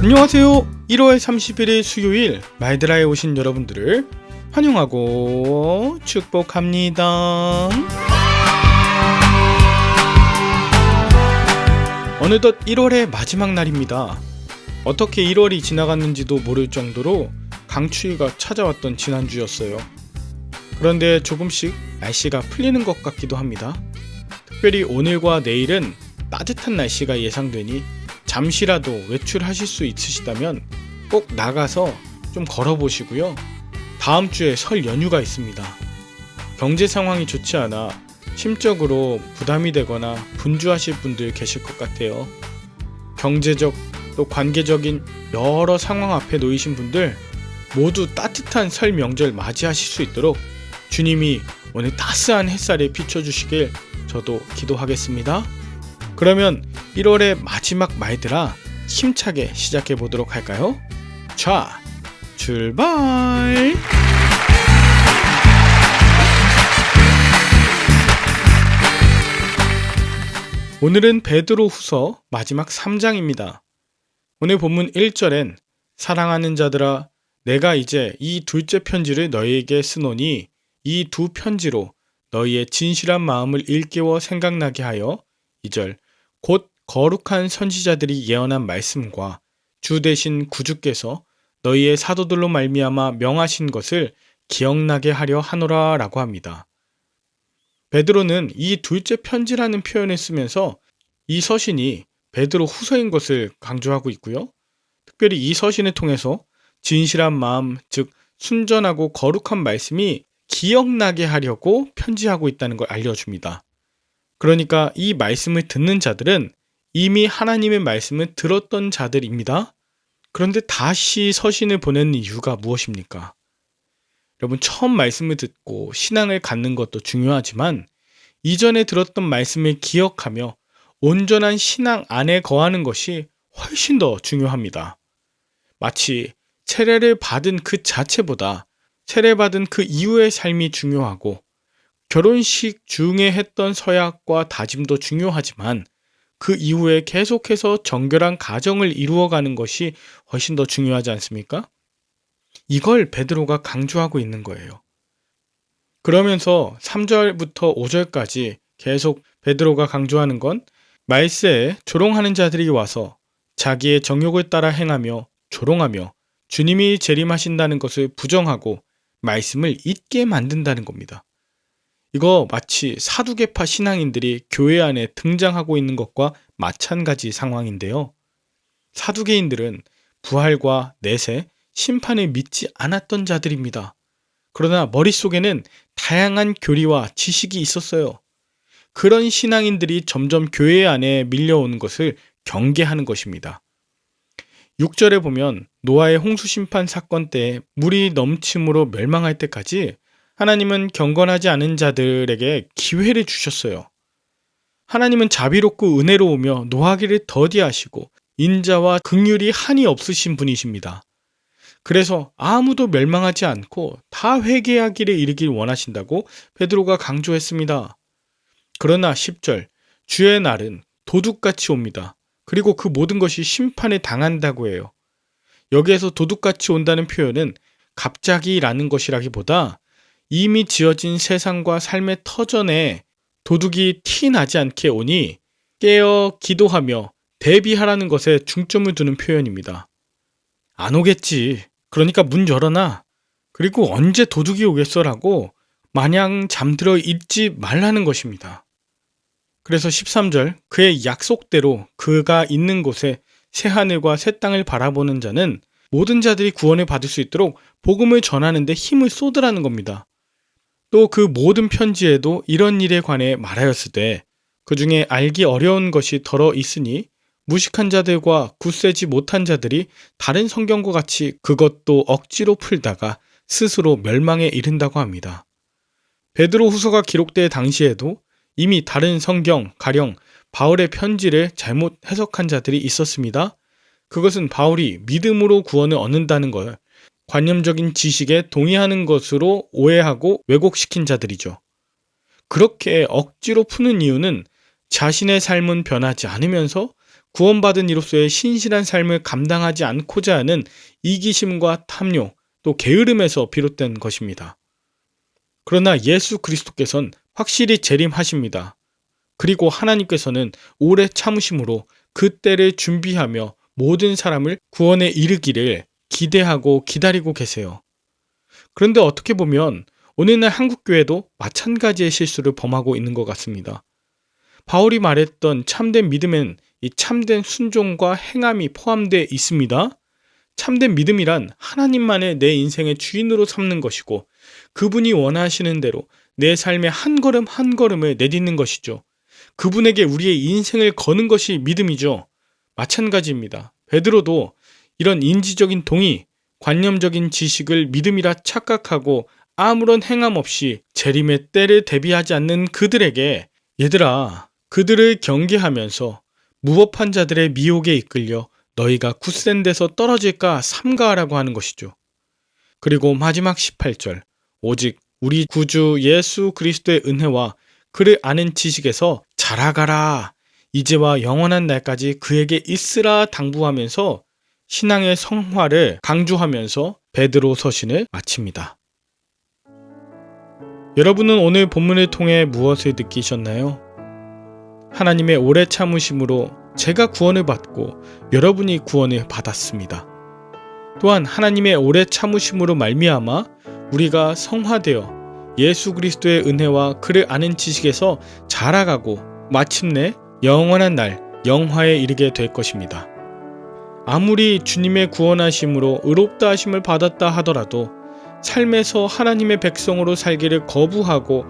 안녕하세요. 1월 31일 수요일 말드라에 오신 여러분들을 환영하고 축복합니다. 어느덧 1월의 마지막 날입니다. 어떻게 1월이 지나갔는지도 모를 정도로 강추위가 찾아왔던 지난주였어요. 그런데 조금씩 날씨가 풀리는 것 같기도 합니다. 특별히 오늘과 내일은 따뜻한 날씨가 예상되니 잠시라도 외출하실 수 있으시다면 꼭 나가서 좀 걸어보시고요. 다음 주에 설 연휴가 있습니다. 경제 상황이 좋지 않아 심적으로 부담이 되거나 분주하실 분들 계실 것 같아요. 경제적 또 관계적인 여러 상황 앞에 놓이신 분들 모두 따뜻한 설 명절 맞이하실 수 있도록 주님이 오늘 따스한 햇살에 비춰주시길 저도 기도하겠습니다. 그러면 1월의 마지막 말드라 힘차게 시작해 보도록 할까요? 자, 출발! 오늘은 베드로후서 마지막 3장입니다. 오늘 본문 1절엔 사랑하는 자들아 내가 이제 이 둘째 편지를 너희에게 쓰노니 이 두 편지로 너희의 진실한 마음을 일깨워 생각나게 하여 2절 곧 거룩한 선지자들이 예언한 말씀과 주 되신 구주께서 너희의 사도들로 말미암아 명하신 것을 기억나게 하려 하노라 라고 합니다. 베드로는 이 둘째 편지라는 표현을 쓰면서 이 서신이 베드로 후서인 것을 강조하고 있고요. 특별히 이 서신을 통해서 진실한 마음, 즉 순전하고 거룩한 말씀이 기억나게 하려고 편지하고 있다는 걸 알려줍니다. 그러니까 이 말씀을 듣는 자들은 이미 하나님의 말씀을 들었던 자들입니다. 그런데 다시 서신을 보내는 이유가 무엇입니까? 여러분, 처음 말씀을 듣고 신앙을 갖는 것도 중요하지만 이전에 들었던 말씀을 기억하며 온전한 신앙 안에 거하는 것이 훨씬 더 중요합니다. 마치 세례를 받은 그 자체보다 세례받은 그 이후의 삶이 중요하고 결혼식 중에 했던 서약과 다짐도 중요하지만 그 이후에 계속해서 정결한 가정을 이루어가는 것이 훨씬 더 중요하지 않습니까? 이걸 베드로가 강조하고 있는 거예요. 그러면서 3절부터 5절까지 계속 베드로가 강조하는 건 말세에 조롱하는 자들이 와서 자기의 정욕을 따라 행하며 조롱하며 주님이 재림하신다는 것을 부정하고 말씀을 잊게 만든다는 겁니다. 이거 마치 사두개파 신앙인들이 교회 안에 등장하고 있는 것과 마찬가지 상황인데요. 사두개인들은 부활과 내세, 심판을 믿지 않았던 자들입니다. 그러나 머릿속에는 다양한 교리와 지식이 있었어요. 그런 신앙인들이 점점 교회 안에 밀려오는 것을 경계하는 것입니다. 6절에 보면 노아의 홍수 심판 사건 때 물이 넘침으로 멸망할 때까지 하나님은 경건하지 않은 자들에게 기회를 주셨어요. 하나님은 자비롭고 은혜로우며 노하기를 더디하시고 인자와 긍휼이 한이 없으신 분이십니다. 그래서 아무도 멸망하지 않고 다 회개하기를 이르길 원하신다고 베드로가 강조했습니다. 그러나 10절 주의 날은 도둑같이 옵니다. 그리고 그 모든 것이 심판에 당한다고 해요. 여기에서 도둑같이 온다는 표현은 갑자기라는 것이라기보다 이미 지어진 세상과 삶의 터전에 도둑이 티 나지 않게 오니 깨어 기도하며 대비하라는 것에 중점을 두는 표현입니다. 안 오겠지. 그러니까 문 열어놔. 그리고 언제 도둑이 오겠어라고 마냥 잠들어 있지 말라는 것입니다. 그래서 13절 그의 약속대로 그가 있는 곳에 새하늘과 새 땅을 바라보는 자는 모든 자들이 구원을 받을 수 있도록 복음을 전하는 데 힘을 쏟으라는 겁니다. 또 그 모든 편지에도 이런 일에 관해 말하였을 때 그 중에 알기 어려운 것이 덜어 있으니 무식한 자들과 굳세지 못한 자들이 다른 성경과 같이 그것도 억지로 풀다가 스스로 멸망에 이른다고 합니다. 베드로 후서가 기록될 당시에도 이미 다른 성경, 가령 바울의 편지를 잘못 해석한 자들이 있었습니다. 그것은 바울이 믿음으로 구원을 얻는다는 걸 관념적인 지식에 동의하는 것으로 오해하고 왜곡시킨 자들이죠. 그렇게 억지로 푸는 이유는 자신의 삶은 변하지 않으면서 구원받은 이로서의 신실한 삶을 감당하지 않고자 하는 이기심과 탐욕, 또 게으름에서 비롯된 것입니다. 그러나 예수 그리스도께서는 확실히 재림하십니다. 그리고 하나님께서는 오래 참으심으로 그 때를 준비하며 모든 사람을 구원에 이르기를 기대하고 기다리고 계세요. 그런데 어떻게 보면 오늘날 한국교회도 마찬가지의 실수를 범하고 있는 것 같습니다. 바울이 말했던 참된 믿음엔 이 참된 순종과 행함이 포함되어 있습니다. 참된 믿음이란 하나님만을 내 인생의 주인으로 삼는 것이고 그분이 원하시는 대로 내 삶의 한 걸음 한 걸음을 내딛는 것이죠. 그분에게 우리의 인생을 거는 것이 믿음이죠. 마찬가지입니다. 베드로도 이런 인지적인 동의, 관념적인 지식을 믿음이라 착각하고 아무런 행함 없이 재림의 때를 대비하지 않는 그들에게 얘들아, 그들을 경계하면서 무법한 자들의 미혹에 이끌려 너희가 굳센 데서 떨어질까 삼가하라고 하는 것이죠. 그리고 마지막 18절, 오직 우리 구주 예수 그리스도의 은혜와 그를 아는 지식에서 자라가라. 이제와 영원한 날까지 그에게 있으라 당부하면서 신앙의 성화를 강조하면서 베드로 서신을 마칩니다. 여러분은 오늘 본문을 통해 무엇을 느끼셨나요? 하나님의 오래 참으심으로 제가 구원을 받고 여러분이 구원을 받았습니다. 또한 하나님의 오래 참으심으로 말미암아 우리가 성화되어 예수 그리스도의 은혜와 그를 아는 지식에서 자라가고 마침내 영원한 날 영화에 이르게 될 것입니다. 아무리 주님의 구원하심으로 의롭다 하심을 받았다 하더라도 삶에서 하나님의 백성으로 살기를 거부하고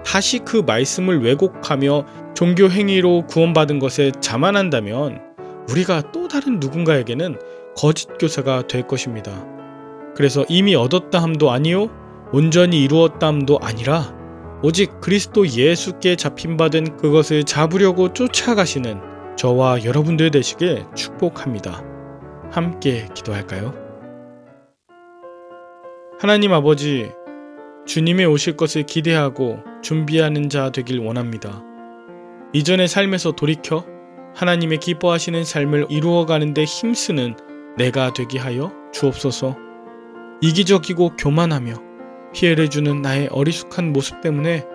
다시 그 말씀을 왜곡하며 종교 행위로 구원받은 것에 자만한다면 우리가 또 다른 누군가에게는 거짓 교사가 될 것입니다. 그래서 이미 얻었다 함도 아니요 온전히 이루었다 함도 아니라 오직 그리스도 예수께 잡힌받은 그것을 잡으려고 쫓아가시는 저와 여러분들 되시길 축복합니다. 함께 기도할까요? 하나님 아버지, 주님의 오실 것을 기대하고 준비하는 자 되길 원합니다. 이전의 삶에서 돌이켜 하나님의 기뻐하시는 삶을 이루어가는 데 힘쓰는 내가 되게 하여 주옵소서. 이기적이고 교만하며 피해를 주는 나의 어리숙한 모습 때문에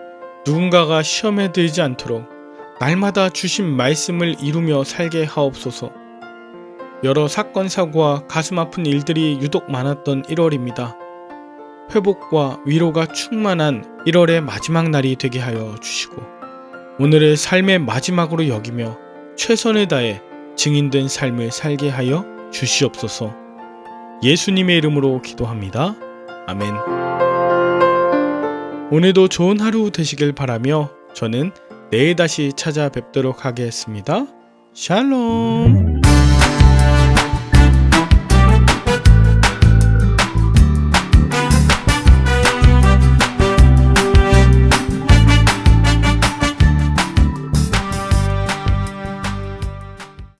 누군가가 시험에 들지 않도록 날마다 주신 말씀을 이루며 살게 하옵소서. 여러 사건 사고와 가슴 아픈 일들이 유독 많았던 1월입니다. 회복과 위로가 충만한 1월의 마지막 날이 되게 하여 주시고 오늘을 삶의 마지막으로 여기며 최선을 다해 증인된 삶을 살게 하여 주시옵소서. 예수님의 이름으로 기도합니다. 아멘. 오늘도 좋은 하루 되시길 바라며 저는 내일 다시 찾아뵙도록 하겠습니다. 샬롬.